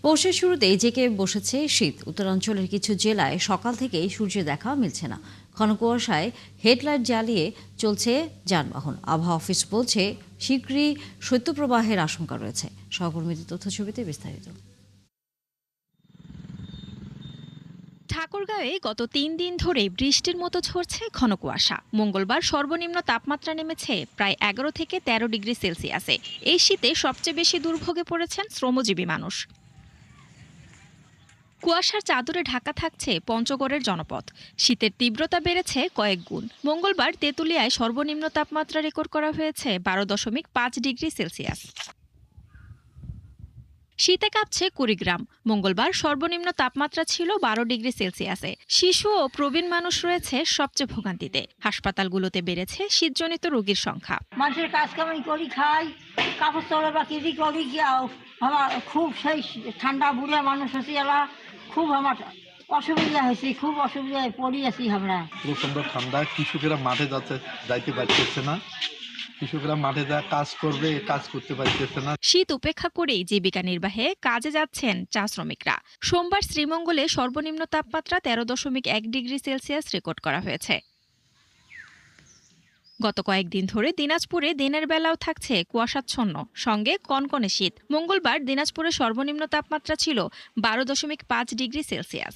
পৌষের শুরুতেই জেঁকে বসেছে শীত। উত্তরাঞ্চলের কিছু জেলায় সকাল থেকেই সূর্যের দেখা মিলছে না। ঘন কুয়াশায় হেডলাইট জ্বালিয়ে চলছে যানবাহন। আবহাওয়া অফিস বলছে শীঘ্রই শৈত্যপ্রবাহের আশঙ্কা রয়েছে। সহকর্মীদের তথ্যছবিতে বিস্তারিত। ঠাকুরগাঁওয়ে গত ৩ দিন ধরে বৃষ্টির মতো ঝরছে ঘন কুয়াশা। মঙ্গলবার সর্বনিম্ন তাপমাত্রা নেমেছে প্রায় ১১ থেকে ১৩ ডিগ্রি সেলসিয়াসে। এই শীতে সবচেয়ে বেশি দুর্ভোগে পড়েছেন শ্রমজীবী মানুষ। কুয়াশার চাদরে ঢাকা থাকছে পঞ্চগড়ের জনপদ। শীতের তীব্রতা বেড়েছে কয়েক গুণ। মঙ্গলবার তেঁতুলিয়ায় সর্বনিম্ন তাপমাত্রা রেকর্ড করা হয়েছে ১২.৫ ডিগ্রি সেলসিয়াস। শীতে কাঁপছে কুড়িগ্রাম। মঙ্গলবার সর্বনিম্ন তাপমাত্রা ছিল ১২ ডিগ্রি সেলসিয়াসে। শিশু ও প্রবীণ মানুষ রয়েছে সবচেয়ে ভোগান্তিতে। হাসপাতালগুলোতে বেড়েছে শীতজনিত রোগীর সংখ্যা। মানুষের কাজ কামাই করি, খাই, কাপড় চোপড় বা কিছু করি গিয়াও আমার খুব সেই ঠান্ডা বুড়া মানুষ আছি, এলা খুব আমার অসুবিধা হয়েছে, খুব অসুবিধায় পড়ি আছি আমরা। প্রচন্ড ঠান্ডা, কৃষকেরা মাঠে যাইতে পারতেছে না। কৃষকরা মাঠে যা কাজ করবে, কাজ করতে পারতেছে না। শীত উপেক্ষা করেই জীবিকা নির্বাহে কাজে যাচ্ছেন চা শ্রমিকরা। সোমবার শ্রীমঙ্গলে সর্বনিম্ন তাপমাত্রা ১৩.১ ডিগ্রি সেলসিয়াস রেকর্ড করা হয়েছে। গত কয়েকদিন ধরে দিনাজপুরে দিনের বেলাও থাকছে কুয়াশাচ্ছন্ন, সঙ্গে কনকনে শীত। মঙ্গলবার দিনাজপুরে সর্বনিম্ন তাপমাত্রা ছিল ১২.৫ ডিগ্রি সেলসিয়াস।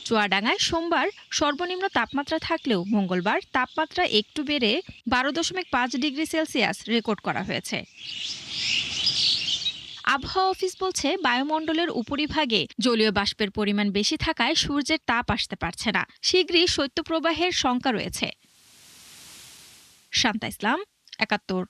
চুয়াডাঙ্গায় সোমবার সর্বনিম্ন তাপমাত্রা থাকলেও মঙ্গলবার তাপমাত্রা একটু বেড়ে ১২.৫ ডিগ্রি সেলসিয়াস রেকর্ড করা হয়েছে। আবহাওয়া অফিস বলছে বায়ুমণ্ডলের উপরিভাগে জলীয় বাষ্পের পরিমাণ বেশি থাকায় সূর্যের তাপ আসতে পারছে না। শীঘ্রই শৈত্যপ্রবাহের শঙ্কা রয়েছে। শান্তা ইসলাম, ৭১।